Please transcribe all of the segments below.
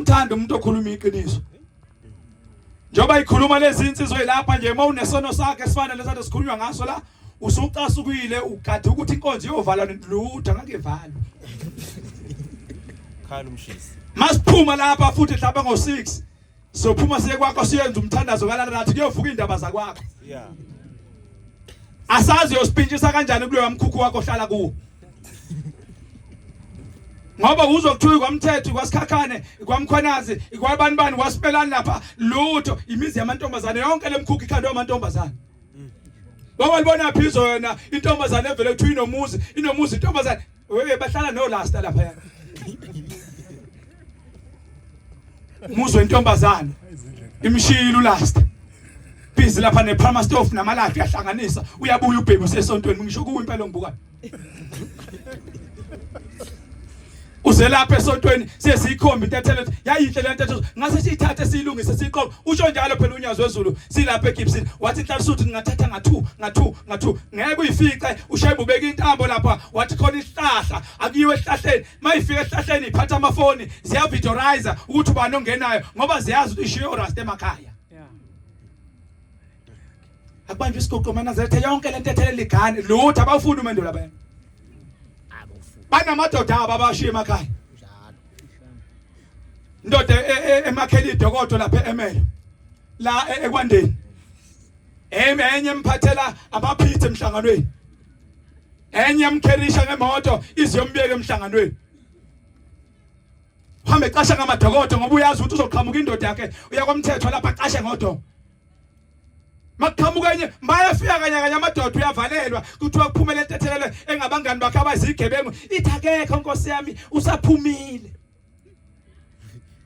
Uthanda umuntu okhuluma iqiniso. Njoba ikhuluma lezi insizwe lapha nje mawunesono sakhe sifana lesathu sikhulunywa ngaso la usucasukile ugade ukuthi inkonzo iyovalwa lutho angakevali. Khala umshisi. Masiphuma lapha futhi mhlawumbe ngo6 sophuma siye kwakho siyenza umthandazo kalalathi kuyovuka indaba zakwakho. Yeah. Asazi uyospintshisa kanjani kuleyo mkhukhu wakho ohlala kuwo. Ngoba uzokuthuka kwamthetho kwasikhakhane kwamkhwanazi kwabanibani wasipelani lapha lutho imizi yamantombazane yonke lemkhukhu ikhandwe yamantombazane. Bawalibona phizo yena intombazane evele kuthi inomuzi intombazane wewe bahlala no last lapha yana. Muzo intombazane imshilo ulast busy lapha nePrima Stove namalafi yahlanganisa uyabuya ubheki usesontweni ngisho kuyimpela ngibukani. Uzelapha esontweni sesikhomba intethelo yayihle le ntetho ngase siyithathe siyilungise siqoqo usho njalo phela unyazo wezulu silapha eGibson wathi inhlalisuthi ngingathatha nga2 ngeke uyifice ushebe ubeka intambo lapha wathi khona isihlahla akuyiwe esihlahleni mayifika esihlahleni iphatha amafoni ziyavidorizer ukuthi ubani ongenayo ngoba ziyazi ukuthi ishiyo rasta emakhaya. Akubanje isigoqo manazethe yonke le ntethelo ligane lutho abafuna umendo lapha. Banamadoda ababashiya emakhaya. Ndoda emakheli idokodo lapha eMelo. La ekwandeni. Enye emphathela amaphithe emhlanganweni. Enye emkherisha ngemoto iziyombeka emhlanganweni. Hambe qasha ngamadokodo ngoba uyazi ukuthi uzoqhamuka indoda yakhe uyakwamthetho lapha qashe ngodo. Makhamuka enye bayafika kanye amadoda uyavalelwa kuthiwa kuphumela entethelelo engabangani bakhe abazigebengu ithi akekho Nkosi yami usaphumile.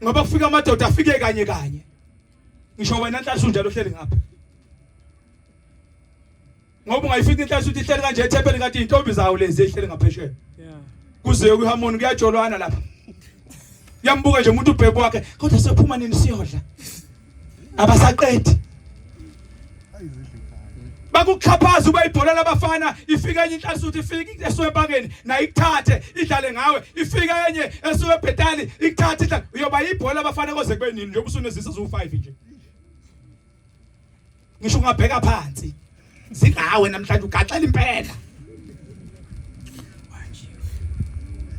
Ngoba kufika amadoda afike kanye. Ngisho wena Nhlasu njalo ohleli ngapha. Ngoba ungayifika Nhlasu uthi ihleli kanje ethempeli kanti intombi zawo lezi ehleli ngaphesheya. Kuze kuhamoni kuyajolwana lapha. Yambuka nje umuntu ubhebo wakhe kodwa sephuma nini siyodla. Abasaqedi. Bakukhaphaza uba ibhola labafana ifika enye Nhlasu uthi ifika eSwebangeni na ikuthathe idlale ngawe ifika enye eSwebhetali ikuthathe idlale uyoba ibhola labafana koze kube nini njengoba usunezisa zo5 nje. Ngisho ungabheka phansi zingawe namhlanje ugaxela impela.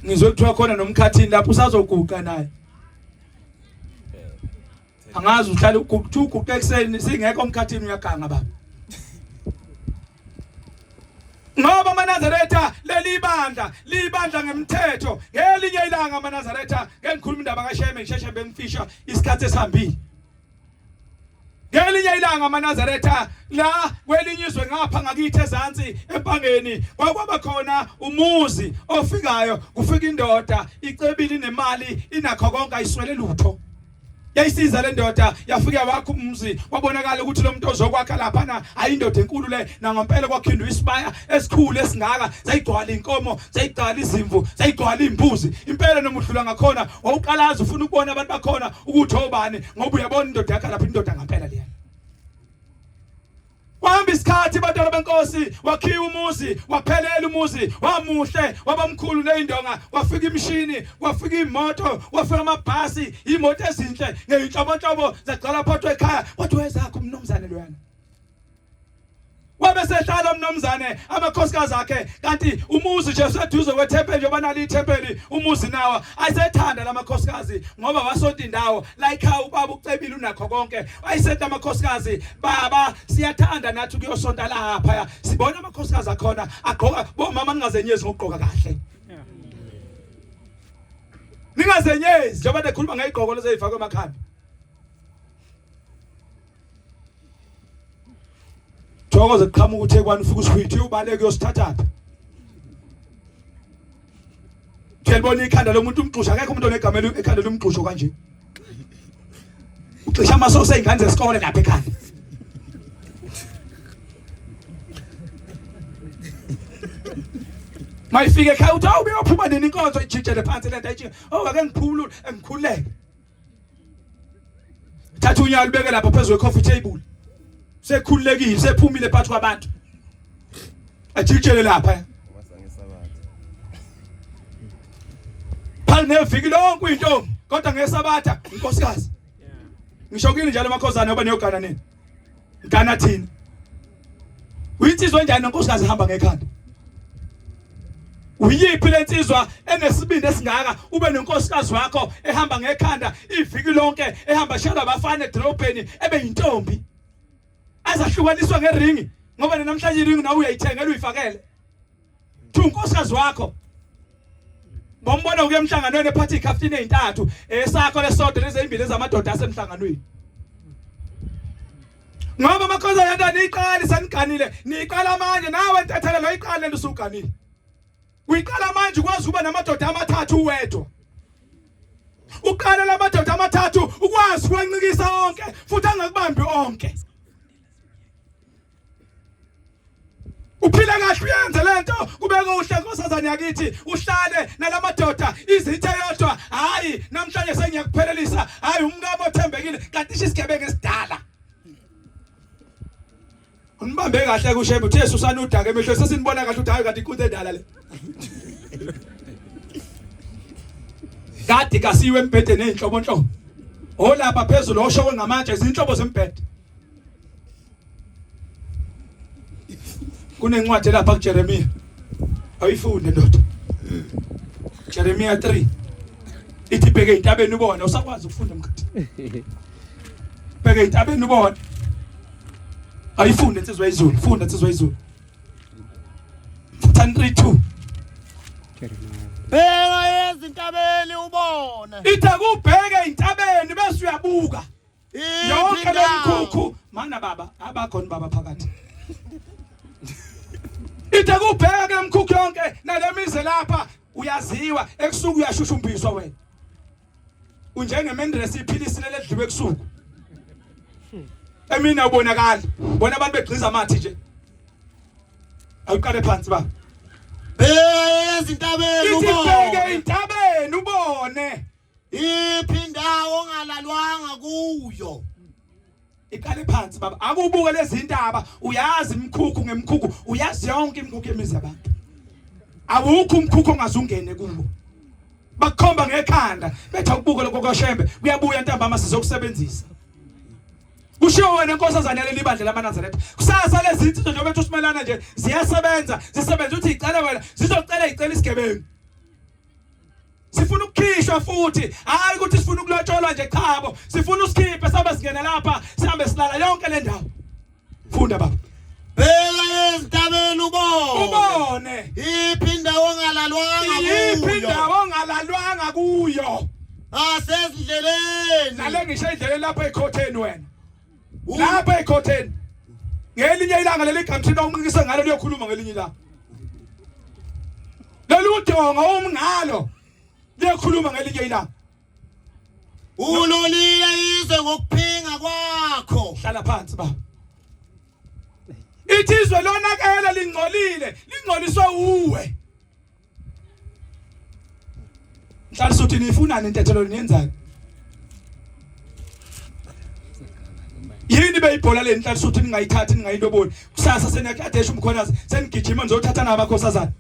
Ngizwe kuthiwa khona nomkhathini lapho usazoguqa naye. Angazi uhlala uguqa ekseni singekho umkhathini uyaganga baba. Ngoba amaNazaretha leli libandla ngemthetho ngelinye ilanga amaNazaretha ngikhuluma indaba kaSheme ngisheshe bengifisha isikhathi esihambile. Ngelinye ilanga amaNazaretha la kwelinye izwe ngapha ngakithi ezansi empangeni kwakwaba khona umuzi ofikayo kufika indoda icebile inemali inakho konke ayiswele lutho. Yayisiza le ndoda yafika wakho umzi wabonakala ukuthi lo muntu ozokwakha lapha na ayindoda enkulu le na ngempela kwakhindwa isibaya esikhulu esingaka sayigcwala inkomo sayigcwala izimvu sayigcwala imbuzi impela noma udlula ngakhona wawuqalaza ufuna ukubona abantu bakhona ukuthi obani ngoba uyabona indoda yakhe lapha indoda ngempela leyo. Wahamba isikhathi bantwana benkosi wakhiwa umuzi waphelela umuzi wamuhle wabamkhulu neindonga wafika imishini wafika imoto wafika amabhasi imoto ezinhle ngeinhlobonhlobo zagcwala phakathi ekhaya wathi wezakho umnomzane loyana. Wabe sehlala umnomzane amakhosikazi akhe kanti umuzi nje useduze kwethempeli njengoba nali ithempeli umuzi nawo ayisethanda lamakhosikazi ngoba wasonta indawo la ekhaya ubaba ucebile unakho konke ayisenta amakhosikazi baba siyathanda nathi kuyosonta lapha sibona amakhosikazi akhona agqoka bomama ningazenyezi ngokugqoka kahle. Ningazenyezi njengoba nekhuluma ngegqoko lezeyifakwe emakhanda. Thokoze kuqhamuka uThekwani ufika uShwithi ubaleke uyosithatha. Kelibona ikhanda lomuntu umxusha akekho umuntu onegamela ekhanda lomxusho kanje. Uxisha amasosi ezingane zesikole lapha ekhanda. Mayifike ekhaya uthi awube uyophuma nini inkonzo ijijele phansi lento ayithi oh ake ngiphulule ngikhuleke. Thatha unyalo ubeke lapha phezulu kwe-coffee table. Sekhulekile sephumile phakathi kwabantu ajikele lapha phal neviki lonke intombi kodwa ngesabatha inkosikazi. Ngisho kini njalo amakhosana ngoba niyogana nini? Ngana thina. Uyinsizwa njani nonkosikazi ihamba ngekhanda? Uyiphi lensizwa enesibindi esingaka ube nonkosikazi wakho ehamba ngekhanda iviki lonke ehamba shada abafana edrobheni ebe yintombi azahlukaniswa ngeringi ngoba namhlanje iringi nawe uyayithengela uyifakele unkosikazi wakho bombona ukuye emhlanganweni ephathi ikhaftini ezintathu esakho lesodwa lezimbili ezamadoda asemhlanganweni ngoba amakhoza yanda niqali saniganile niqala manje nawe ntathela lo iqale lusuganile uyiqala manje ukwazi ukuba namadoda amathathu uwedwa uqala lamadoda amathathu ukwazi ukwancikisa onke futhi angakubambi onke uphila kahle uyenze lento kubeka uhle nkosazana yakithi uhlale nalamadoda izithe yodwa hayi namhlanje sengiyakuphelelisa hayi umngamo othembekile kanti isigebengu esidala unibambe kahle kushebe uthe susana udaka emehlo sesinibona kahle uthi hayi kanti iquthe edala le kade kasiwe embhedeni enhlobonhlobo olapha phezulu oshowe ngamatshe izinhlobo zembhede kunencwadi lapha kuJeremiya ayifunde ndoda Jeremiya 3 ithi bheke intabeni ubone usakwazi ukufunda mkhathi bheke intabeni ubone ayifunde insizwa izulu funda insizwa izulu 3:2 bheka ezintabeni ubone ithi kubheke intabeni bese uyabuka yonke lemkhukhu mana baba abakhona baba phakathi ithi kubheke lemkhukhu yonke nalemize lapha uyaziwa ekusuku uyashushumbiswa wena unjengemendresi iphilisile ledliwe ekusuku emina ubonakala bona abantu begqiza amathi nje awuqale phansi baba bheka ezintabeni ubone bheke intabeni ubone iphi indawo ongalalwanga kuyo iqale phansi baba akubuke lezi indaba uyazi imkhukhu ngemkhukhu uyazi yonke imkhukhu emizi yabantu awukho umkhukhu ongazungene kuwo bakhomba ngekhanda bethi ukubuka lokho koshembe kuyabuya ntambama sizokusebenzisa kushiwo wena nkosazana leli bandla lamanazareth kusasa lezi zinto njengoba bethi usimelana nje ziyasebenza zisebenza uthi icela wena zizocela icela isigebengu sifuna ukukhishwa futhi hayi ukuthi sifuna ukulotsholwa nje chabo sifuna usikhiphe sabe singena lapha sihambe silala yonke le ndawo funda baba bheka ezintabeni ubone iphi indawo ongalalwanga kuyo asezindleleni nale ngisho indlela lapha ekhotheni wena lapha ekhotheni ngelinye ilanga leli country onqikise ngalo liyokhuluma ngelinye ilanga lolu donga umngalo liyokhuluma ngelinye ilanga ulolile izwe ngokuphinga kwakho hlala phansi baba ithizwe lonakela lingcoliswe uwe mhlali sothi nifunani intethelo niyenzani yini beyibhola le mhlali sothi ningayithathi ningayiloboni kusasa seniyakadesha umkhonazi senigijima nizothatha nabakhosazana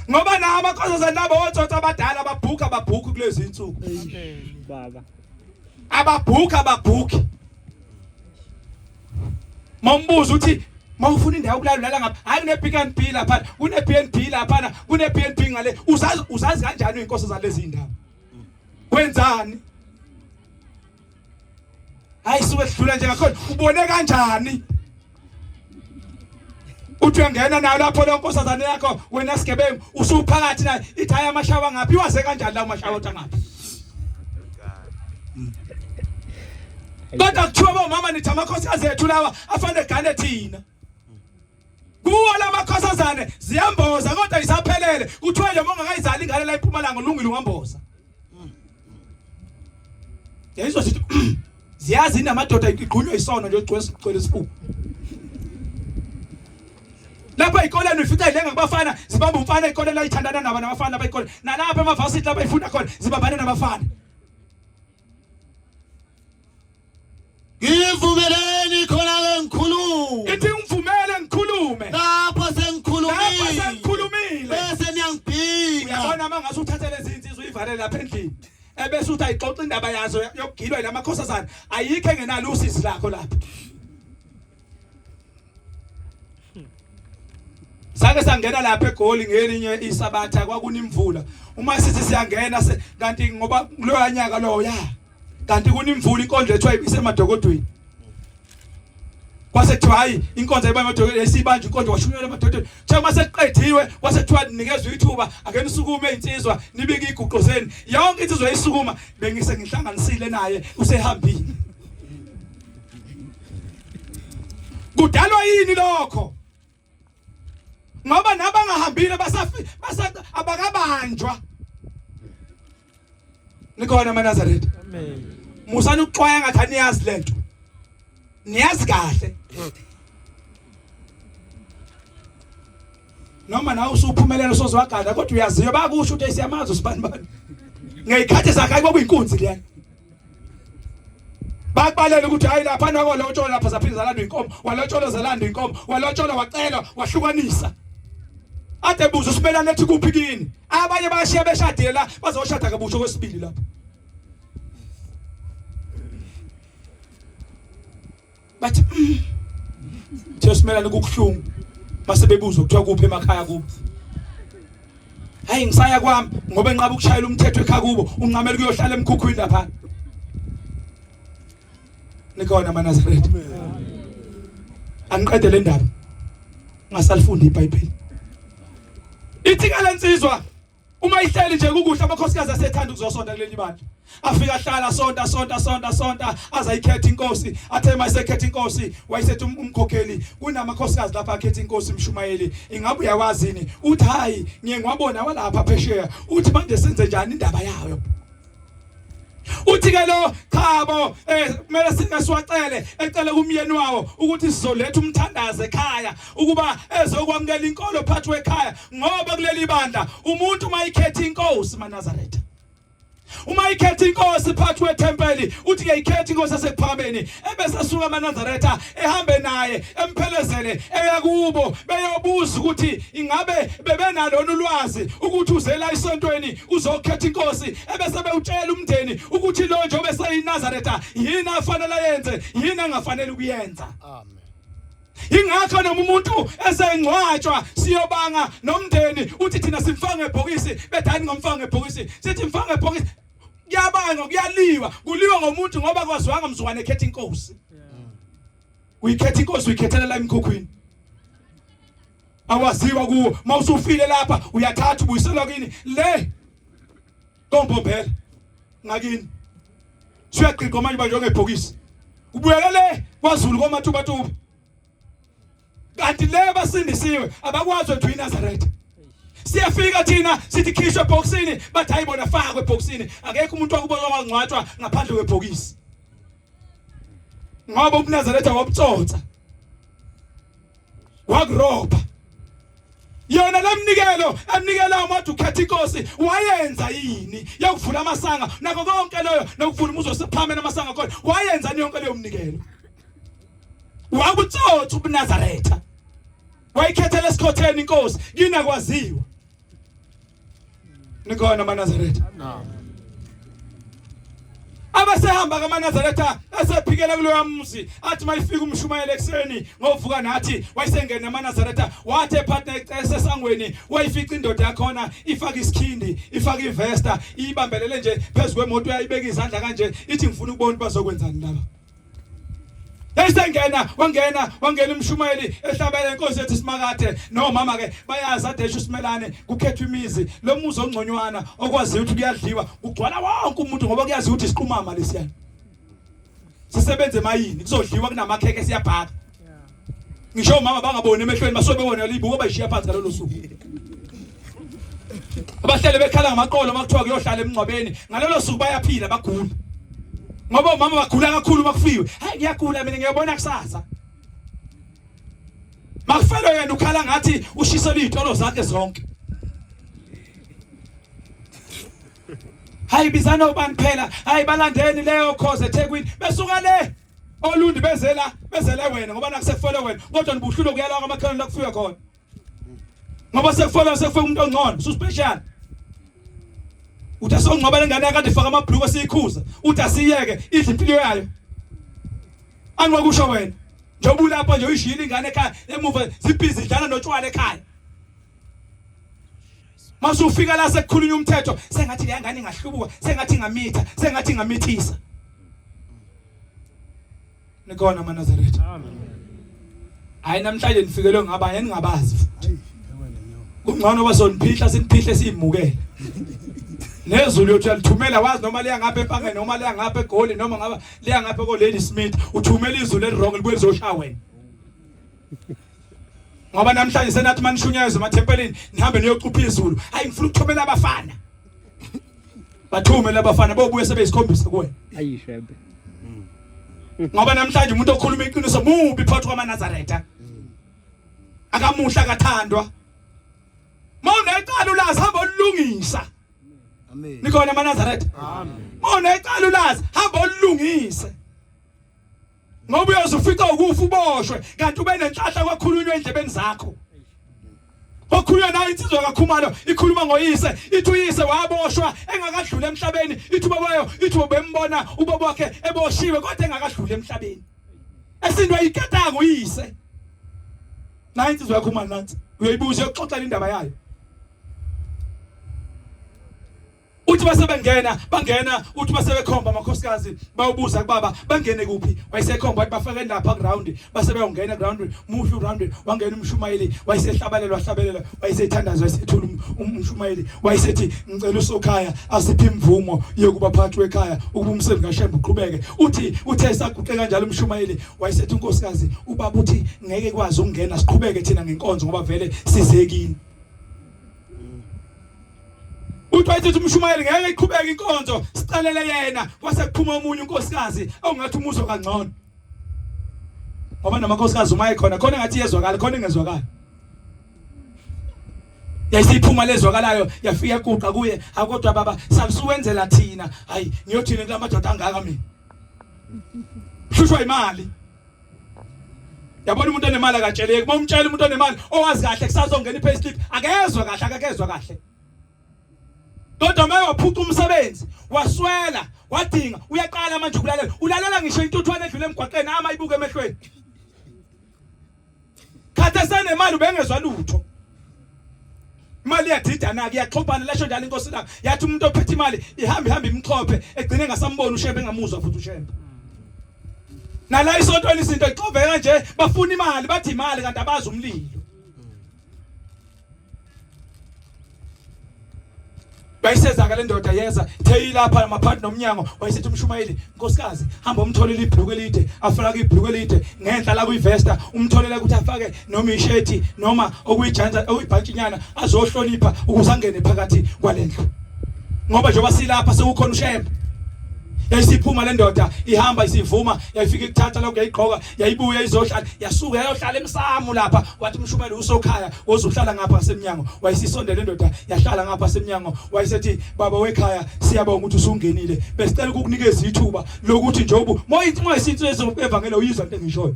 ngoba na abakhosazana labo otsotsa abadala babhuka kulezi insuku baba ababhuka Mambuza uthi mawufuna indawo kulala ngapha hayi kune Pick n Pay lapha kune BNB lapha kune BNB ngale uzazi kanjani inkosi zalezi indawo kwenzani hayi suke sidlula nje ngakhona ubone kanjani uthi uyangena nayo lapho lo nkosazana yakho wena sigebengu usuphakathi naye ithi haya amashawa ngaphi waze kanjani la mashawa ngaphi kodwa kuthiwa bomama nithi amakhosikazi ethu lawa afane gane thina kuwo lamakhosazane ziyamboza kodwa isaphelele kuthiwa nje mongakayizali ingane la eMpumalanga ulungile ungamboza yayizo sithi ziyazi inamadoda igqunywe isono nje ugcwele isifuba lapha ikoleni ufika ilenga kubafana zibamba umfana ikoleni la ithandana nabafana abayikoleni nalapha emavasithi abayifunda khona zibambane nabafana Ngivumeleni khona ke ngikhulume. Ithi ngivumele ngikhulume. Lapho sengikhulumile. Bese niyangibhinga. Uyabona mangase uthathe lezi insizwe uyivale lapha endlini. ebese uthi ayixoxa indaba yazo yokugilwa lamakhosazana ayikho engenalo usizi lakho lapha. Sake sangena lapha eGoli ngelinye isabatha kwakunimvula. Uma sithi siyangena kanti ngoba kuloya nyaka lo ya. Kanti kunimvula inkondlo ethwa ibisemadokodweni. Kwasethiwa hayi inkonzo ebayemadokodweni esibanje inkonzo washunyelwa emadodeni. Nje uma seqediwe kwasethiwa nikezwe ithuba akeni sukume insizwa nibike iguqo zeni. Yonke insizwa yisukuma bengise ngihlanganisile naye usehambile. Kudalwa yini lokho? Ngoba nabangahambile abakabanjwa. Nikhona eNazaretha. Amen. Musana ukuxwaya ngathi aniyazi lento. Niyazi kahle. Noma nawe usuphumelela sozwagada kodwa uyaziyo bakusho ukuthi siyamazi usibani bani. Ngeyikhathi zakhe ayibobuyinkunzi liyana. Bakubalela ukuthi hayi lapha nakolotsholo lapha zaphinza zalanda inkomo, walotsholo zalanda inkomo, walotsholo wacela wahlukanisa. Ade buzo simelana ethi kuphi kini? Abanye bashiya beshadile la bazoshada kabusho kwesibili lapha. Bathi simelana ukukuhlungu. Mase bebuza ukuthiwa kuphi emakhaya kubo. Hayi ngisaya kwami ngoba enqaba ukushayela umthetho ekhaya kubo, unqamela kuyohlala emkhukhwini lapha. Nikhona eNazaretha. Angiqede le ndaba. Ngasalifunda iBhayibheli. Ithi kalensizwa uma ihleli nje kukuhle amakhosikazi asethanda ukuzosonda kuleli bandla. Afika hlala sonta azayikhetha inkosi. Athe mayisekhetha inkosi wayisethi umkhokheli kunamakhosikazi lapha akhetha inkosi Mshumayeli. Ingabe uyawazini? Uthi hayi ngiye ngwabona walapha phesheya. Uthi manje senze njani indaba yayo? Uthi ke lo Khabo kumele singasiwacele ecele kumyeni wawo ukuthi sizoletha umthandazo ekhaya ukuba ezokwamukela inkolo phakathi wekhaya ngoba kuleli bandla umuntu mayikhetha inkosi eNazaretha. Uma ikhetha inkosi phakathi wethempeli uthi ngiyikhetha inkosi yasekuphakameni ebese asuka eNazaretha ehambe naye emphelezele eya kubo beyobuza ukuthi ingabe bebenalona ulwazi ukuthi uzela isontweni uzokhetha inkosi ebese bewutshela umndeni ukuthi lo nje obeseyiNazaretha yini afanele yenze yini angafanele ukuyenza. Amen. Ingakho noma umuntu esengcwatshwa siyobanga nomndeni uthi thina simfanga ebhokisi bethani ngomfanga ebhokisi sithi mfanga ebhokisi kuyabanga kuyaliwa kuliwa ngomuntu ngoba kwaziwanga mzukwane ekhetha inkosi. Uyikhetha inkosi uyikhethelela emkhukhwini. Awaziwa kuwo mawusufile lapha uyathatha ubuyiselwa kini le kombombela ngakini. Siyaqiqa manje banje ngebhokisi. Ubuyela le kwaZulu komatubatuba. Kanti le basindisiwe abakwazi ukuthi uyiNazaretha. Siyafika thina sithi khishwe ebhokisini bathi ayibona fakwe ebhokisini akekho umuntu wakubona kwangcwatshwa ngaphandle kwebhokisi. Ngoba uNazaretha wabutsotsa. Wakuroba. Yona lemnikelo emnikela umuntu ukhetha inkosi wayenza yini? Yakuvula amasanga nako konke loyo nokuvula umuzo sephamena amasanga khona wayenza yonke leyo mnikelo. Wabutsotsa uNazaretha. Wayikhethela esikhotheni inkosi kina kwaziwa. Nikhona eNazaretha. Abasehamba kaMaNazaretha esephikela kuloya mzi athi mayifika uMshumayeli ekseni ngovuka nathi wayisengena eNazaretha wathi epartner esesangweni wayifica indoda yakhona ifaka isikhindi ifaka ivesta ibambelele nje phezulu kwemoto yayibeka izandla kanje ithi ngifuna ukubona bazokwenzani laba. Esengena wangena uMshumayeli ehlabela inkosi ethi simakade no mama ke bayazi adesha usimelane kukhethwa imizi lo muzi ongconywana okwaziyo ukuthi kuyadliwa kugcwala wonke umuntu ngoba kuyazi ukuthi isiqhumama lesiyana sisebenze mayini kuzodliwa kunamakheke siyabhaka. Ngisho mama bangaboni emehlweni basobe bona libuko bayishiya phansi ngalolu suku. Abahlele bekhala ngamaqolo makuthiwa kuyohlala emngcwabeni ngalolo suku bayaphila bagula. Ngoba umama bagula kakhulu makufiwe. Hayi ngiyagula mina ngiyabona kusasa. Makufelo yena ukhala ngathi ushisela izitolo zakhe zonke. Hayi bizana ubani phela, hayi balandeni leyo khoze eThekwini. Besuka le olundi bezela wena ngoba nakusefolo wena. Kodwa nibuhlulo kuyala kwamakhelwane la kufiwe khona. Ngoba sekufolo sekufika umuntu ongcono, su special. uthi asongcwabela ingane yakade ifaka amabhluku esiyikhuza uthi asiyeke idle impilo yayo angiwakusho wena njengoba ulapha nje uyishila ingane ekhaya emuva zibhizi idlala notshwala ekhaya masufika la sekukhulunywa umthetho sengathi le ngane ingahlubuka sengathi ngamitha sengathi ngamithisa nikona maNazaretha amen hayi namhlanje nifikelwe ngabanye ningabazi kungcono basoniphihla siniphihla simukele nezulu yothu yalithumela wazi noma liya ngapha ePangeni noma liya ngapha eGoli noma ngaba liya ngapha ko Lady Smith uthumela izulu elirong libuye lizoshaya wena ngoba namhlanje senathi manishunyayezwe emathempelini nihambe niyochupha izulu hayi ngifuna ukuthumela abafana bathumela abafana bobuye sebeyisikhombisa kuwena ayishebe ngoba namhlanje umuntu okhuluma iqiniso mubi phakathi kwamaNazaretha akamuhla akathandwa mawunecala ulazi hamba olungisa Amen. nikhona amaNazaretha amen mawunecala ulazi hamba olungise ngoba uyozufica ukufa uboshwe kanti ube nenhlahla kwakhulunywa endlebeni zakho okhulunywa nayo insizwa kaKhumalo ikhuluma ngoyise ithi uyise waboshwa engakadlula emhlabeni ithi babayo ithi bembona ubaba wakhe eboshiwe kodwa engakadlula emhlabeni esindwa iketanga uyise nayo insizwa kaKhumalo nathi uyoyibuza yokuxoxa indaba yayo uthi bangena uthi basebekhomba amakhosikazi bayobuza kubaba bangene kuphi wayesekhomba wathi bafake lapha ground basebeyongena ground muhlu ground wangena umshumayeli wayesehlabelela wayesethandaza wayesethula umshumayeli wayesethi ngicela usokhaya asiphi imvumo yokuba phakathi wekhaya ukuba umsebenzi kaShembe uqhubeke uthi uthe saguqe kanjalo umshumayeli wayesethi unkosikazi ubaba uthi ngeke kwazi ukungena siqhubeke thina ngenkonzo ngoba vele sizekini utwayithi umshumayeli ngeke iqhubeka inkonzo sicalele yena kwase kuphuma umunye unkosikazi awungathi umuzo kangcono ngoba namakhosikazi uma ekhona khona ngathi yezwakala khona ingezwakala yayisiphuma lezwakalayo yafika kuqa kuye akodwa baba sakusuwenzela thina hayi ngiyothini kulamadoda angaka mina hlushwa imali yabona umuntu onemali akatsheleki uma umtshela umuntu onemali owazi kahle kusazongena iPayslip akezwe kahle akakezwe kahle kodwa uma waphuca umsebenzi waswela wadinga uyaqala manje ulalela ngisho intuthwane edlule emgwaqeni ama ibuke emehlweni khathe senemali ubengezwa lutho imali yadidana ke yaxophana lesho njalo inkosi lakhe yathi umuntu ophethe imali ihamba imchophe egcine engasamboni uShembe engamuzwa futhi uShembe nala isontweni izinto ixoveka kanje bafuna imali bathi imali kanti abazi umlilo bayiseza ke le ndoda yeza theyilapha amaphathi nomnyango wayesethi umshumayeli nkosikazi hamba umtholele ibhluku elide afaka ibhluku elide ngenhla la kuyivesta umtholele ukuthi afake noma ishethi noma okuyijanja okuyibhantshinyana azohlonipha ukuze angene phakathi kwalendlu ngoba njengoba silapha sekukhona uShembe yayisiphuma le ndoda ihamba isivuma yayifika ikuthatha lokho yayigqoka yayibuya izohlala yasuka yayohlala emsamu lapha wathi umshumayeli usokhaya ozohlala ngapha ngasemnyango wayisisondele le ndoda yahlala ngapha ngasemnyango wayesethi baba wekhaya siyabonga ukuthi usungenile besicela ukukunikeza ithuba lokuthi njobu moyithi moyisithi ezevangelo uyizwa into engishoyo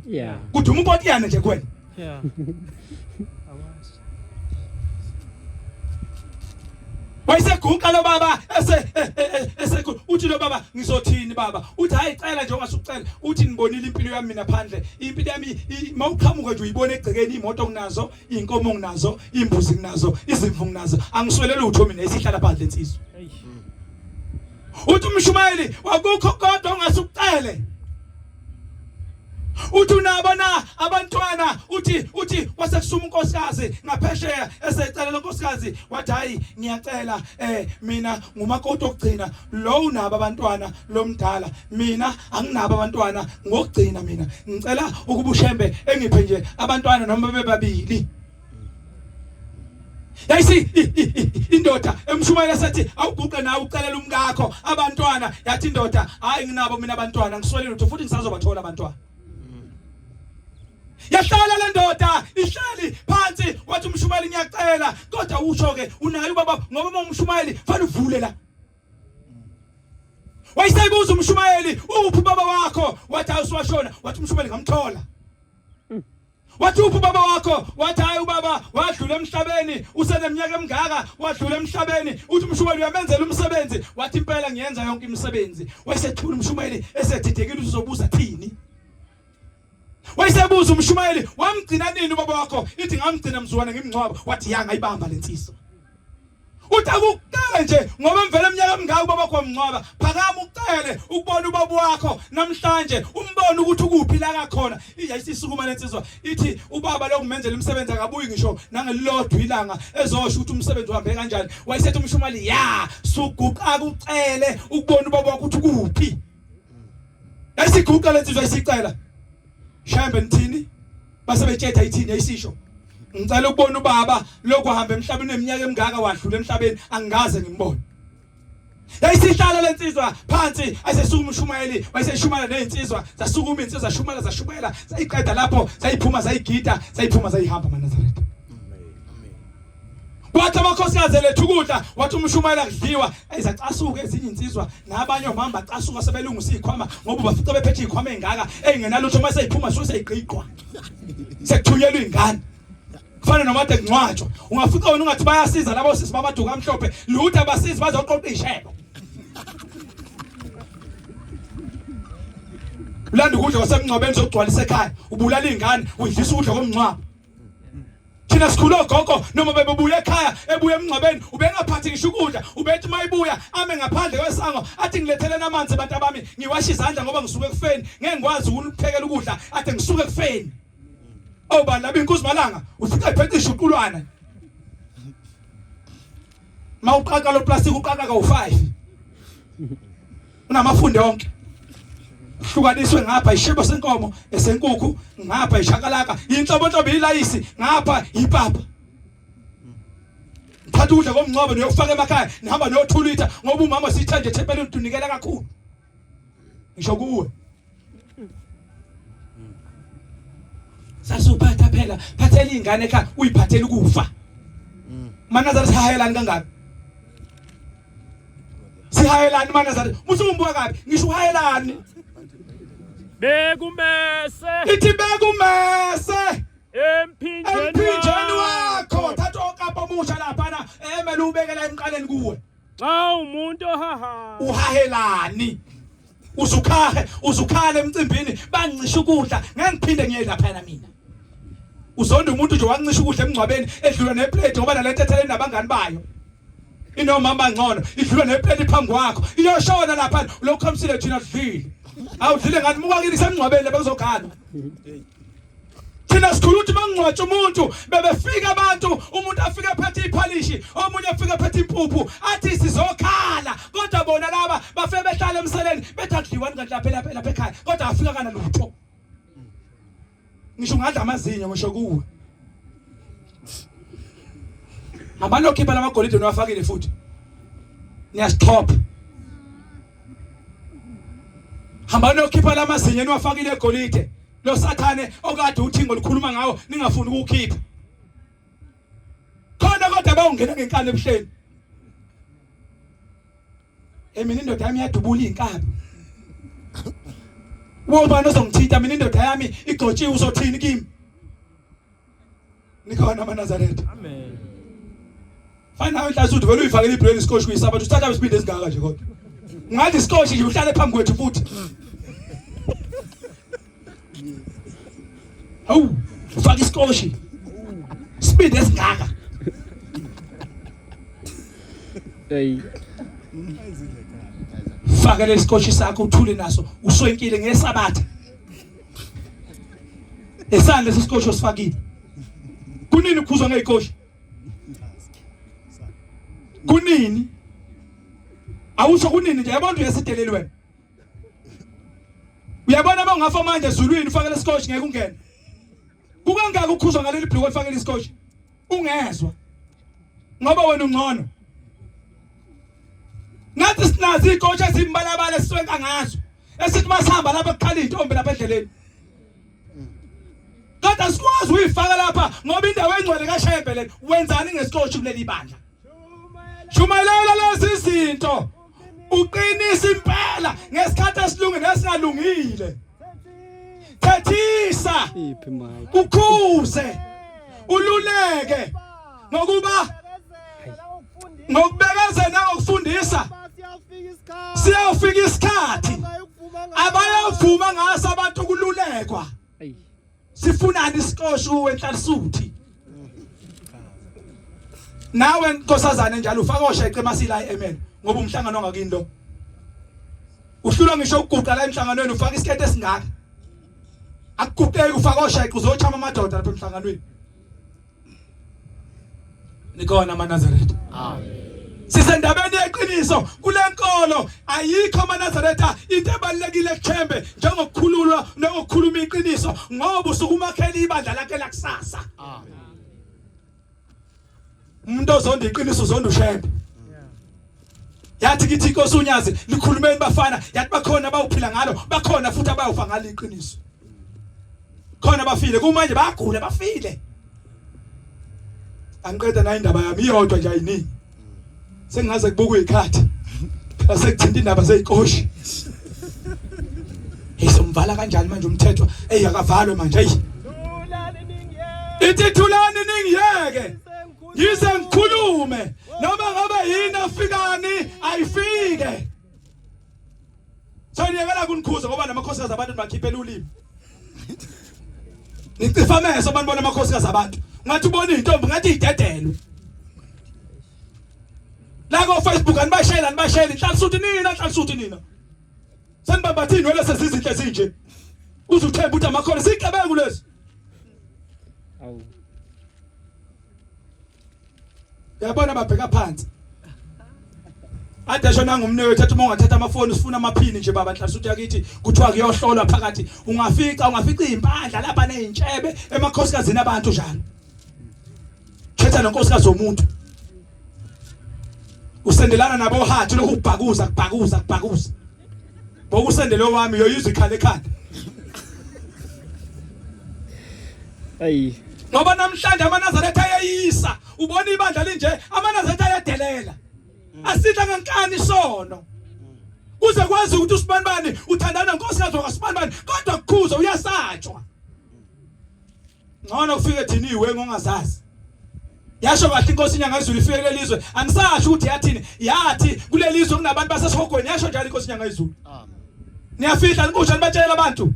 kuthi umpotiyane nje kwena wayeseguqa lo baba ese uthi lo baba ngizothini baba uthi hayi cela nje ongasucela uthi nibonile impilo yami mina phandle impilo yami mawuqhamuka nje uyibona egcekeni imoto nginazo inkomo nginazo imbuzi nginazo izimvu nginazo angiswelele utho mina esihlala phandle insizwe uthi umshumayeli wakukho kodwa ongasucele uthi unabona abantwana uthi wasekusuma unkosikazi ngaphesheya esecela lonkosikazi wathi hayi ngiyacela mina ngumakoti okugcina lo unabo abantwana lomdala mina anginabo abantwana ngokugcina mina ngicela ukuba uShembe engiphe nje abantwana noma bebabili yayisi indoda emshumayela sathi awuguqe nawe ucelela umkakho abantwana yathi indoda hayi nginabo mina abantwana ngiswelile ukuthi futhi ngisazobathola abantwana yahlala le ndoda ihleli phansi wathi umshumayeli ngiyacela kodwa usho ke unayo baba ngoba umshumayeli fanele uvule la wayeseyibuza umshumayeli uphi baba wakho wathi awusiwashona wathi umshumayeli ngamthola wathi uphi ubaba wakho wathi hayi ubaba wadlula emhlabeni useneminyaka emingaka wadlula emhlabeni uthi umshumayeli uyamenzela umsebenzi wathi impela ngiyenza yonke imisebenzi wayesethula umshumayeli esedidekile uzobuza thini wayesebuza umshumayeli wamgcina nini ubaba wakho ithi ngamgcina mzukwane ngimngcwaba wathi yanga ayibamba lensizwa uthi akucele nje ngoba mvele eminyaka emingaka ubaba wakho wamngcwaba phakama ucele ukubona ubaba wakho namhlanje umbone ukuthi ukuphi la kakhona iyayisisukuma lensizwa ithi ubaba lokumenzela umsebenzi akabuyi ngisho nangelilodwa ilanga ezosho ukuthi umsebenzi uhambe kanjani wayesethi umshumayeli ya suguqa ucele ukubona ubaba wakho ukuthi ukuphi yayisiguqa lensizwa isicela shambe nthini base bethetha ithini yayisisho ngicela ukubona ubaba lokuhamba emhlabeni eminyaka emingaka wadlula emhlabeni angaze ngimbone yayisihlala lensizwa phansi ayesesukuma umshumayeli wayeseshumala nezinsizwa zasukuma insizwa zashumela zayiqeda lapho zayiphuma zayigida zayiphuma zayihamba maNazaretha wathi amakhosikazi lethu ukudla wathi umshumayeli akudliwa ezacasuka ezinye insizwa nabanye omama bacasuka sebelungisa izikhwama ngoba bafica bephethe izikhwama ezingaka engenalutho mase yiphuma seyiqiqwa sekuthunyelwa ingane kufana nomade ngcwatshwa ungafica wena ungathi bayasiza labo sisi babaduka amhlophe lutho abasizi bazoqoqa ishebo ulanda ukudla kwasemngcwabeni zogcwalisa ekhaya ubulala ingane uyidlisa ukudla komngcwabo thina sikhulu ogogo noma bebuya ekhaya ebuya emngcwabeni ubengaphathi ngisho ukudla ubethi mayibuya ame ngaphandle kwesango athi ngilethele amanzi abantu abami ngiwasha izandla ngoba ngisuke ekufeni ngeke ngikwazi ukuphekela ukudla athi ngisuke ekufeni bani labi inkosi malanga ufika iphethe ishuqulwana mawuqaka lo plastic uqaka ka5 unamafunde onke hlukaniswe ngapha ishebo senkomo esenkukhu ngapha ishakalaka inhlobonhlobo ilayisi ngapha ipapa thatha ukudla komngcwabo niyofaka emakhaya nihamba niyothulitha ngoba umama sitha nje thempelini unikela kakhulu ngisho kuwe sasuphatha phela phathela ingane ekhaya uyiphathela ukufa maNazaretha sihayelani kangaka sihayelani maNazaretha musumbuka kabi ngisho uhayelani bekumese ithi bekumese emphinjeni wakho thatha okapa omusha lapha emele ubekela emqaleni kuwe xa umuntu ohaha uhayelani uzukhala emcimbini bancisha ukudla ngeke ngiphinde ngiye lapha mina uzonda umuntu nje wancisha ukudla emngcwabeni edlula neplate ngoba nalento etheleni nabangani bayo inomama ngcono idlula neplate phambi kwakho iyoshona lapha lokho khamsile thina sidlile awudlile ngani muka kini semngcwabeni lebezogana thina sikhulu ukuthi mangcwatsha umuntu bebefika abantu umuntu afika phethe iphalishi omunye afika phethe impuphu athi sizokhala kodwa bona laba bafike behlala emseleni bethakuliwani kanti lapha ekhaya kodwa afika kana lutho ngisho ngadla amazinyo ngisho kuwe abanokho phela amagolide niwafakile futhi niyastop hamba nokhipha lamazinyo niwafakile egolide lo sathane okade uthingo likhuluma ngawo ningafuni ukukhipha khona kodwa bawungena ngenkani ebuhleni mina indoda yami yadubula inkabi woba nozongithitha mina indoda yami igcotshiwe uzothini kimi nikhona maNazaretha amen fana inhlazi uthi vele uyifakele ibrand isikhoshi kuyisabatha usithatha isibindi esingaka nje kodwa ngathi isikhoshi nje uhlale phambi kwethu futhi hawu ufaka isikhoshi isibindi esingaka faka lesikhoshi sakho uthule naso uswenkile ngesabatha esandla sesikhoshi osifakile kunini ukhuzwa ngezikhoshi kunini awusho kunini nje yabona uyasideleli wena uyabona bangafa manje ezulwini ufakele isikhoshi ngeke ungene kukangaka ukhuzwa ngaleli bhloko olifakele isikhoshi ungezwa ngoba wena ungcono nathi sinazi isikhoshi ezimbalabala esiswenka ngazo esithi masihamba lapha ekukhala intombi lapha endleleni kodwa sikwazi uyifaka lapha ngoba indawo engcwele kaShembe le wenzani ngesikhoshi kuleli bandla shumalela lezi zinto uqinisa impela ngesikhathi esilungile nesingalungile Phethisa iphi mayi ukhuze ululeke ngokuba ngokubekezela ngokufundisa siyafika isikhathi abayavuma ngaso abantu kululekwa sifunani isiqosho wenhlansuthi nawe nkosazana njalo ufaka osheqe masila amen ngoba umhlangano ongakini lo uhlulwa ngisho ukuguqa la emhlanganweni ufaka isikete esingaka akuguqeki ufaka osheqe uzochama amadoda lapha emhlanganweni nikona amaNazaretha sisendabeni yeqiniso kulenkolo ayikho amaNazaretha into ebalekile ekuthembe njengokukhululwa nokukhuluma iqiniso ngoba usukumakhela ibandla lakhe lakusasa umuntu ozonda iqiniso uzonda ushembe yathi kithi inkosi uNyazi likhulumeni bafana yathi bakhona abawuphila ngalo bakhona futhi abayufa ngalo iqiniso khona bafile kumanje bayagula bafile angiqeda na indaba yami iyodwa nje ayiningi sengaze kubuka ikhathi asekuthinta indaba zeyinkoshi isomvala kanjani manje umthetho akavalwe manje ithi thulani ningiyeke ngize ngikhulume noma ngabe yini afikani ayifike soniyekela kunikhuza ngoba namakhosikazi abantu bakhiphela ulimi nicifamese abantu bona amakhosikazi abantu ngathi ubona intombi ngathi idedelwe la ko Facebook anibashayela inhlansuthi nina senibabathini wele sesizinhle ezinje uzuthemba ukuthi amakhona siqhubeke kulezi awu yabona babheka phansi ade shona ngumnewethu ethatha uma ungathatha amafoni sifuna amaphini nje baba nhlansuthi yakithi kuthiwa kuyohlolwa phakathi ungafica impandla lapha nezintshebe emakhosikazini abantu njalo khetha nonkosikazi womuntu usendelana nabo hathi lokubhakuza bokusendelo wami yoyizwe ikhale ekhanda ayi ngoba namhlanje amaNazaretha ayayisa ubona ibandla linje amaNazaretha ayadelela asitha ngankani sono kuze kwazi ukuthi uSibanibani uthandana nonkosikazi wakwaSibanibani kodwa kukhuza uyasatshwa ngcono kufike thini iwengo ongazazi yasho kahle inkosi inyanga izulu ifike lelizwe anisasho ukuthi yathini yathi kulelizwe kunabantu basesihogweni yasho njalo inkosi inyanga izulu niyafihla inkusha nibatshela abantu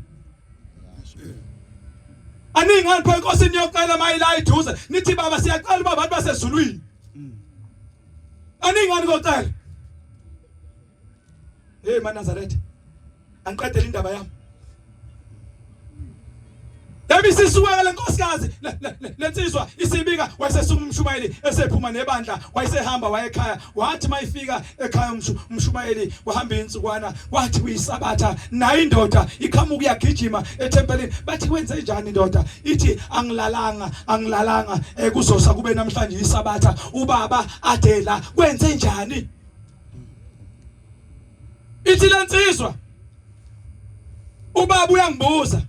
aningani pho inkosi niyocela mayila iduze nithi baba siyacela uba abantu basezulwini aningani kocela hey maNazaretha angiqedele indaba yami Yabisisuka lenkosikazi lensizwa isibika wayesesuka umshumayeli esephuma nebandla wayesehamba wayekhaya wathi mayifika ekhaya umshumayeli wahamba insukwana wathi kuyisabatha nayo indoda iqhamuka yagijima etempelini bathi kwenze njani indoda ithi angilalanga kuzosa kube namhlanje isabatha ubaba adela kwenze njani ithi lensizwa ubaba uyangibuza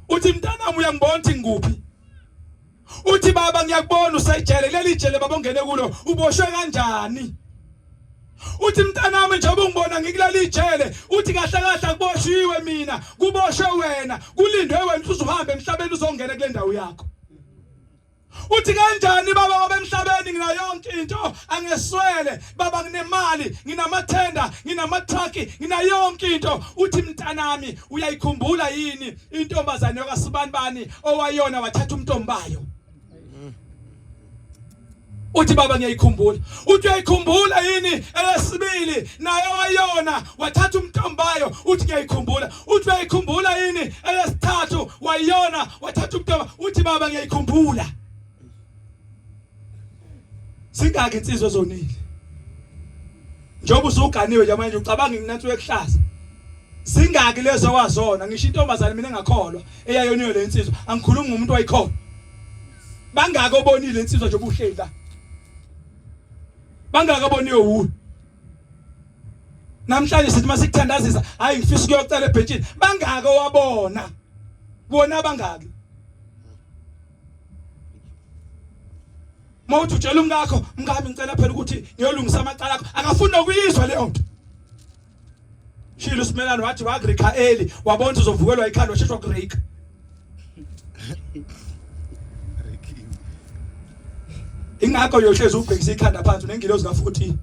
uthi mntanami uyangibona ukuthi ngikuphi uthi baba ngiyakubona usejele leli jele baba ongene kulo uboshwe kanjani uthi mntanami njengoba ungibona ngikuleli jele uthi kahle kuboshiwe mina kuboshwe wena kulindwe wena ukuthi uhambe emhlabeni uzongena kule ndawo yakho uthi kanjani baba ngoba emhlabeni ngina yonke into angeswele baba nginemali nginamathenda nginamatruck ngina yonke into uthi mntanami uyayikhumbula yini intombazane yakwaSibanibani owayona wathatha umntombayo uthi baba ngiyayikhumbula uthi uyayikhumbula yini elesibili nayo wayona wathatha umntombayo uthi ngiyayikhumbula uthi uyayikhumbula yini elesithathu wayona wathatha umntombayo uthi baba ngiyayikhumbula singaki insizwe zonile njengoba usuganiwe nje manje ucabanga nginathu eklaza singaki lezo wazona ngisho intombazane mina engakholwa eyayoniwe le insizwa angikhulumi ngomuntu wayikholwa bangaka obonile insizwa nje obuhleli la bangaka oboniwe wuwe namhlanje sithi masikuthandazisa hayi ngifisa ukuyocela ebhentshini bangaka owabona bona bangaka Mawuthi utshela umngakho mngami ngicela phela ukuthi ngiyolungisa amacala akho akafuni ukuyizwa leyo nto Shilo Simelane wathi wagrika early wabona uzovukelwa ikhanda washeshwa kugrika. Ingakho yohlezi ubhekisa ikhanda phansi nengilozi ka14.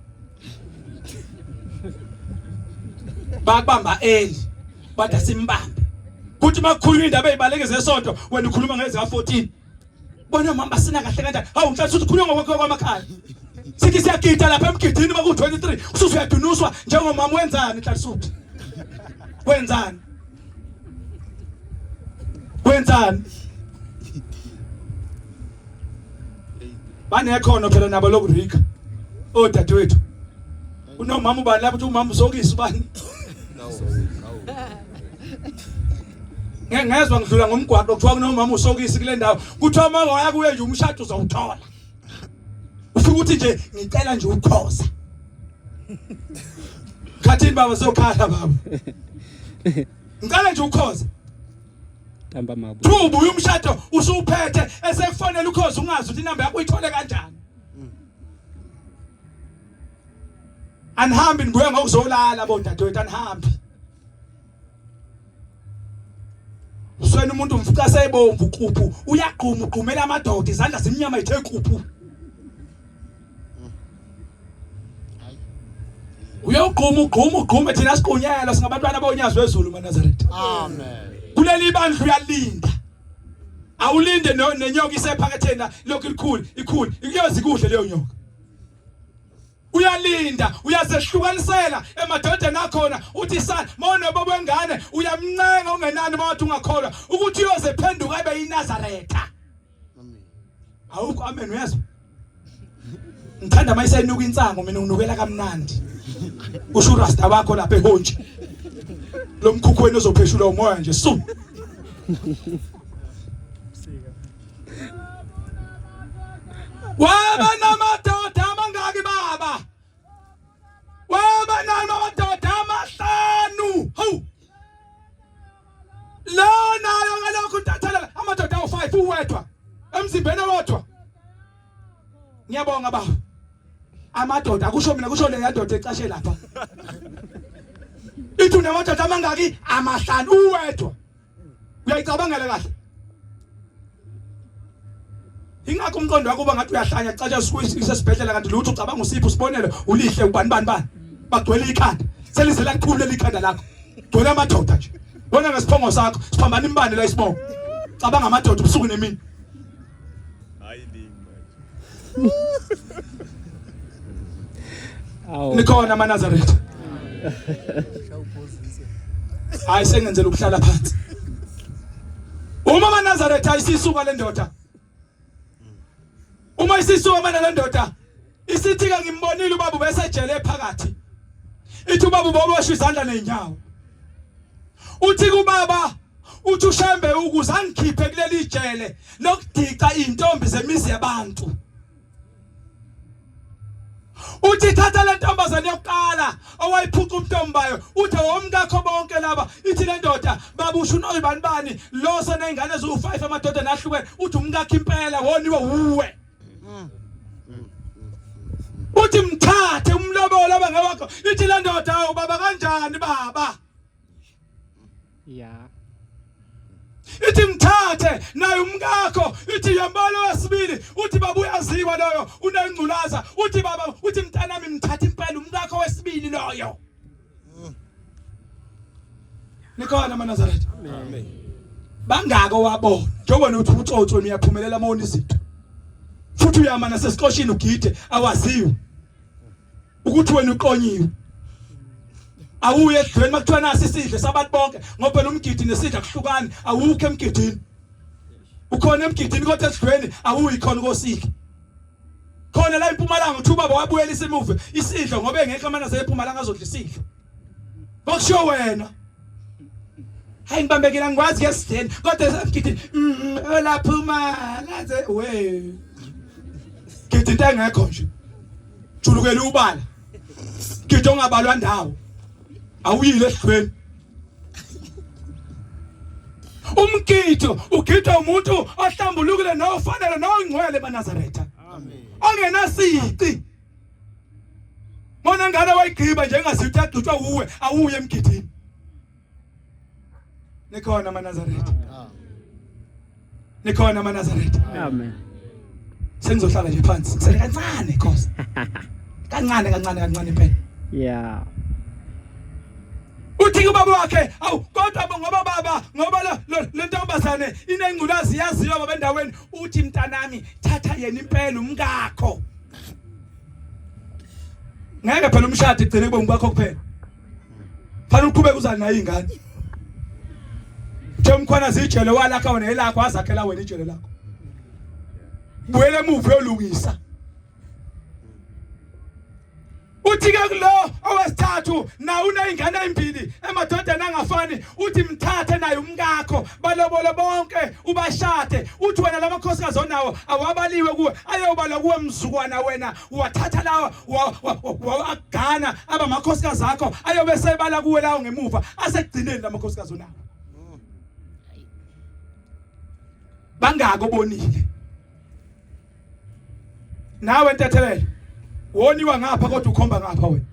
Bakubamba early bathi asimbambe. Kuthi makukhuluma indaba ezibaleke zesonto wena ukhuluma ngeze ka14. Bona mama sina kahle kanjani? Hawu mhlawumbe uthi khuluma ngokwakho kwamakhaya. Sithi siyagida lapha emgidini maku23 usuze uyadunuswa njengomama wenzani Hlalisuthi? Wenzani? Wenzani? Banekhono phela nabo lokurika. Oh dadewethu. Unomama ubani lapho uthi umama usokisi ubani? Ngezwe ngidlula ngomgwaqo kuthiwa kunomama usokisi kule ndawo. Kuthiwa manje waya kuye nje umshado uzawuthola. Ufika uthi nje ngicela nje ukukhoza. Khathini baba sokhala baba. Ngicela nje ukukhoza. Tamba mabu. Thubu umshado usuphethe esekufonela ukhoza ungazi ukuthi inamba yakho uyithole kanjani. Anihambi nibuye ngokuzolala bodadewethu anihambi. Uswena umuntu umfuqa sayibomvu uquphu uyaqhuma uqhumela amadoda izandla zimnyama ithe uquphu. Uyoqhuma thina siqunyela singabantwana bonyazi wezulu maNazaretha. Amen. Kuleli bandla uyalinda. Awulinde nenyoka isephaketheni lokhu ikhulu iyozi kuhle leyo nyoka. Uyalinda uyazehlukanisela emadodeni akhona uthi sana mona baba wengane uyamncenga ungenani bathi ungakholwa ukuthi uyoze phenduka abe yiNazaretha. Amen. Awukho amen uyezwa. Ngithanda mayisenuka insango mina nginukela kamnandi. Usho uRasta wakho lapha eHonji. Lo mkhukhweni ozopheshula umoya nje su. Waba namadoda amangaki baba? Waba namadoda amahlanu. Hawu. La nayo ngalokho ntathala amadoda awu5 uwedwa. Emzimbeni wodwa. Ngiyabonga baba. Amadoda akusho mina kusho le yadoda ecashe lapha. Ithi unamadoda amangaki? Amahlanu uwedwa. Uyayicabangela kahle. Ingakho umqondo wakho ngathi uyahlanya catsha isesibhedlela kanti lutho ucabanga usipho usibonele ulihle ubani bagcwele ikhanda selizela likhulu lelikhanda lakho gcwele amadoda nje bona ngesiphongo sakho siphambana imbane la isibongo cabanga amadoda ubusuku nemini nikhona maNazaretha hayi sengenzela ukuhlala phansi uma maNazaretha ayisisuka le ndoda uma isisuka mana le ndoda isithi ke ngimbonile ubaba besejele phakathi ithi ubaba boboshwa izandla nenyawo uthi kubaba uthi ushembe ukuze angikhiphe kuleli jele lokudica intombi zemizi yabantu uthi thatha le ntombazane yokuqala owayiphuca umntombayo uthi womkakho bonke laba ithi le ndoda baba usho unoyibani lo senengane ezu5 amadoda nahlukene uthi umkakho impela woniwe uwe uthi mthathe umlobola bangawakho ithi le ndoda ubaba kanjani baba Yeah. Ithi mthathe naye umkakho ithi yambalo wesibili uthi baba uyaziwa loyo unengculaza uthi baba uthi mntanami mthathe impela umkakho wesibili loyo nikhona maNazaretha Amen. bangako wabona njengobona uthi utsotso uyaphumelela amoni izinto futhi uyamana sesiqoshini ugide awaziwe ukuthi wena uqonyiwe awuye edweni makuthiwa nasi isidle sabantu bonke ngoba phela umgidi nesidla kuhlukani awukho emgidini ukhona emgidini kodwa edweni awuyi khona kosidla khona la eMpumalanga uthi ubaba wabuyela isimuve isidlo ngoba engekho amana eMpumalanga azodla isidlo bokusho wena hayi ngibambekela ngikwazi ngesideni kodwa emgidini olaphuma laze we gidi into engekho nje julukela ubala gidi ongabalwa ndawo awuyile ehlweni umgido ugidwa umuntu ohlambulukile nofanele nongcwele maNazaretha Amen. ongenasici Mona ngane wayigqiba njengasithi agcutshwa uwe awuye emgidini. Nikhona amaNazaretha. Nikhona amaNazaretha. Amen. Sengizohlala nje phansi. Sele kancane Nkosi. Kancane impela. Yeah. Uthi ubaba wakhe awu kodwa ngoba le ntombazane inengculazi yaziyo baba endaweni uthi mntanami thatha yena impela umkakho. Ngeke phela umshado igcine kube ngubakho kuphela. Fanele uqhubeke uzana nayo ingane. Njemkhona zijele walakha wena elakho azakhela wena ijele lakho. Buyele emuva uyolungisa. Uthi ke lo owesithathu na uneyingane ezimbili emadodeni angafani uthi mthathe naye umkakho balobole bonke ubashade uthi wena lamakhosikazi onawo awabaliwe kuwe ayobala kuwe mzukwana wena wathatha lawo wagana abamakhosikazi akho ayobe sebala kuwe lawo ngemuva asegcineni lamakhosikazi onawo bangako bonile nawe ntethelele woniwa ngapha kodwa ukhomba ngapha wena.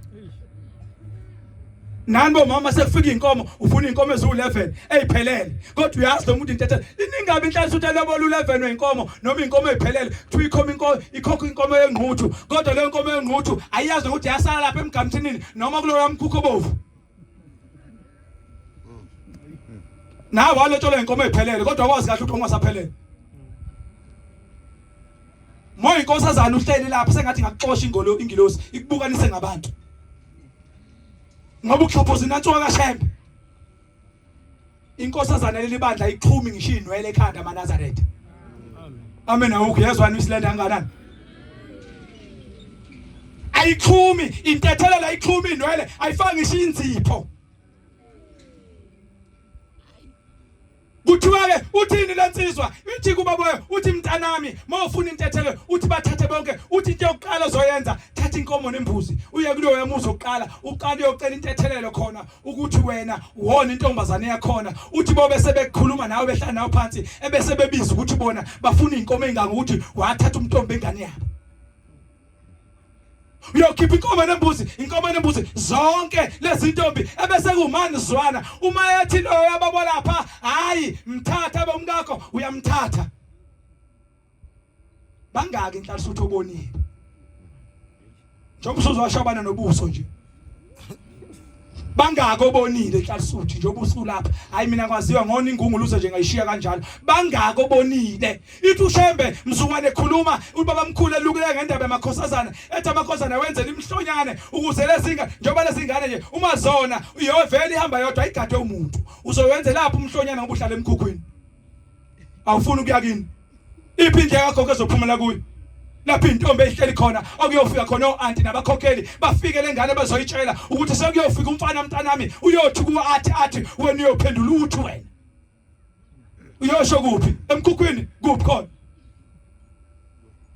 Nani bomama sekufika inkomo ufuna inkomo ezu11 eziphelele kodwa uyazi lo muntu intethe iningabe inhlanhla uthi lobola u11 wenkomo noma inkomo eziphelele kuthi ikhokho inkomo engquthu kodwa le nkomo engquthu ayazi ukuthi yasala lapha emgamthini noma kuloya mkhukho bovu. Nawe walotshola inkomo eziphelele kodwa wazi kahle ukuthi ungasaphelele. Moya inkosazana uhleli lapha sengathi ngakuxosha ingilosi ikubukanise ngabantu. Ngoba ukhaphozi nantswa kaShembe. Inkosazana lelibandla iqhumi ngisho inwele ekhanda amaNazaretha. Amen awukho yazwani isilanda kangakanani. Ayiqhumi intethela la iqhumi inwele ayifanga ngisho inzipho. Kuthiwa ke uthini lensizwa ithi kubaba uthi mntanami mawufuna intethelo uthi bathathe bonke uthi into yokuqala ozoyenza thatha inkomo nembuzi uye kuloyo yamuzo oqala uqala uyocela intethelelo khona ukuthi wena uwona intombazane yakhona uthi bobe sebekhuluma nawe behlala nawe phansi ebese bebiza ukuthi bona bafuna inkomo enganga ukuthi wathatha umntombi engane yabo. Uyokhipha inkomo nembuzi zonke lezi ntombi ebese kumani zwana uma yathi lo yababo lapha hayi mthatha bomkakho uyamthatha. Bangaki inhlalisa uthi obonile njengoba usuzwashobana nobuso nje bangaki obonile inhlalisa uthi njengoba usulapha hayi mina kwaziwa ngona ingunguluzo nje ngayishiya kanjalo bangaki obonile ithi uShembe mzukwane ekhuluma ubaba mkhulu elukile ngendaba yamakhosazana ethi amakhosazana wenzela imhlonyane ukuze lezinga njengoba lezingane nje uma zona uyovela ihamba yodwa ayigade umuntu uzowenza lapha umhlonyane ngoba uhlala emkhukhwini awufuni ukuya kini iphi indlela yakho ezophumela kuyo lapha intombi ehleli khona okuyofika khona oanti nabakhokheli bafike lengane bazoyitshela ukuthi sekuyofika umfana mntanami uyothi kuwa athi wena uyophendula uthi wena uyosho kuphi emkhukhwini kuphi khona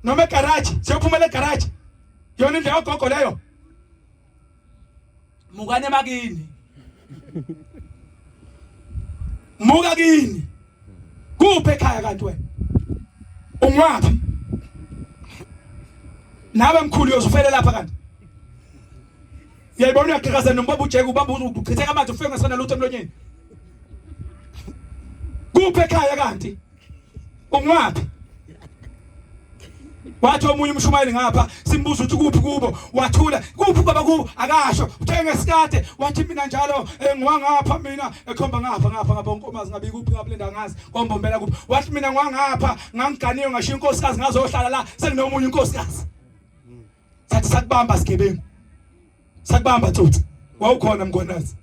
noma egarage siyophumela egarage yona indlela yogogo leyo mukane makini muka kini kuphi ekhaya kanti wena ungwapi nawe mkhulu yozufele lapha kanti uyayibona uyaqhaqhaza nombaba uJeke ubaba uchitheka amanzi ufike ngesona lutho emlonyeni kuphi ekhaya kanti ungwapi wathi omunye umshumayeli ngapha simbuza ukuthi kuphi kubo wathula kuphi baba kubo akasho uthenge ngesikade wathi mina njalo ngiwangapha mina ekhomba ngapha unkomazi ngabe kuphi ngapha lendawo ngazi kombombela kuphi wathi mina ngiwangapha ngangiganiwe ngashiya inkosikazi ngazohlala la senginomunye inkosikazi sathi sakubamba sigebengu sakubamba tsotsi wawukhona mgonazi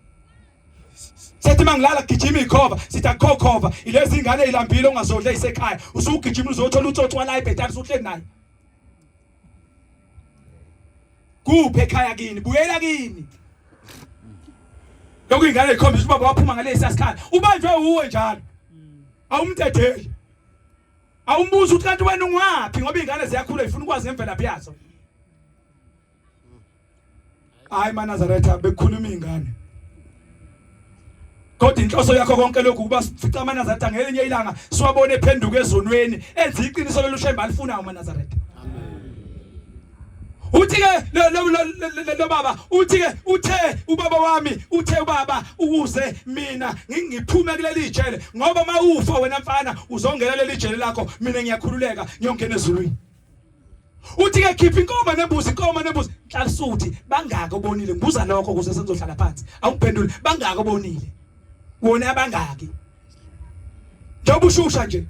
sethi mangilala gijima ikhova sithi akukhova ilezi ingane ezilambile ongazodla isekhaya usugijima uzothola utsotsi wala ibhedaki usuhleli naye kuphi ekhaya kini buyela kini lokho ingane ikhombisa ubaba waphuma ngalesi asikhala ubanjwe uwe njalo awumtetheli awumbuza ukuthi kanti wena ungwapi ngoba ingane ziyakhula ifuna ukwazi ngemvelaphi yazo. Hayi maNazaretha bekhuluma ingane kodwa inhloso yakho konke lokhu kuba sifica amaNazaretha ngelinye ilanga siwabone ephenduka ezonweni enza iqiniso lolusHembe alifunayo amaNazaretha. uthi ke lo baba uthi ke uthe ubaba wami uthe ubaba ukuze mina ngiphume kuleli jele ngoba mawufa wena mfana uzongena leli jele lakho mina ngiyakhululeka ngiyongena ezulwini. Uthi ke khipha inkomo nembuzi Nhlalisuthi bangaka ubonile ngibuza lokho ukuze senzohlala phansi awuphendule bangaka ubonile wona abangaki njengoba ushusha nje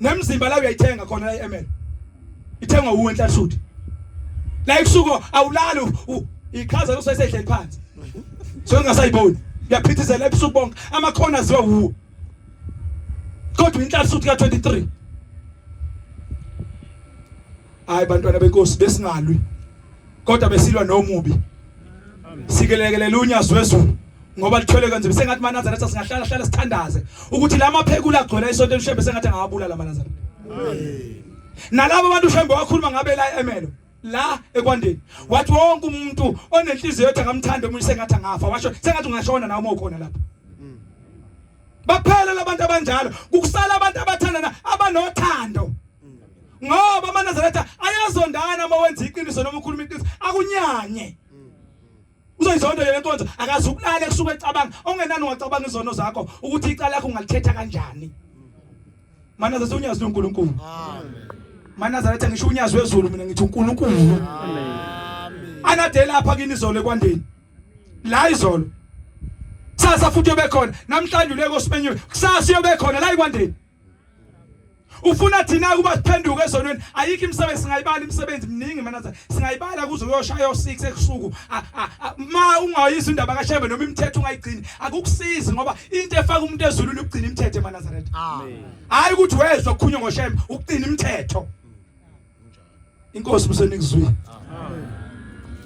nemzimba la uyayithenga khona la eML ithengwa uwe Nhlalisuthi la ikusuko awulali iqhaza losesehleli phansi so ngasayiboni uyaphithizela ebusuku bonke amakhona aziwa uwe kodwa Nhlalisuthi ka 23 hayi bantwana benkosi besingalwi kodwa besilwa nomubi sikelekelela unyazo wezulu ngoba lithwele kanzima sengathi maNazaretha singahlala sithandaze ukuthi la maphekula agcwele isonto lishembe sengathi angabulala maNazaretha nalabo bantu shembe wakhuluma ngabe la eMelo la ekwandeni wathi wonke umuntu onenhliziyo ethi angamthanda umuntu sengathi angafa washo sengathi ungashona nawe ukhona lapha baphela labantu abanjalo kukusala abantu abathandana abanothando ngoba maNazaretha ayazondana uma wenza iqiniso noma ukhuluma iqiniso akunyanye uzoyizonda le nkonzo akazukulala kusuka ecabanga ongenani ungacabanga izono zakho ukuthi icala lakho ungalithetha kanjani maNazaretha unyazi uNkulunkulu amen maNazaretha ngisho unyazi wezulu mina ngithi uNkulunkulu amen anade lapha kini izolo ekwandeni la izolo sasa futhi yobekhona namhlanje uleko simenyiwe kusasa yobekhona la ekwandeni ufuna thina kuba siphenduke ezonweni ayikho imisebenzi singayibala imisebenzi miningi maNazaretha singayibala kuze uyoshaya u6 ekusuku ma ungayizwa indaba kaShembe noma imithetho ungayigcini akukusizi ngoba into efaka umuntu ezulwini ukugcina imithetho maNazaretha amen hayi ukuthi wezwa ukukhunywa ngoShembe ukugcina imithetho inkosi busenikuzwi amen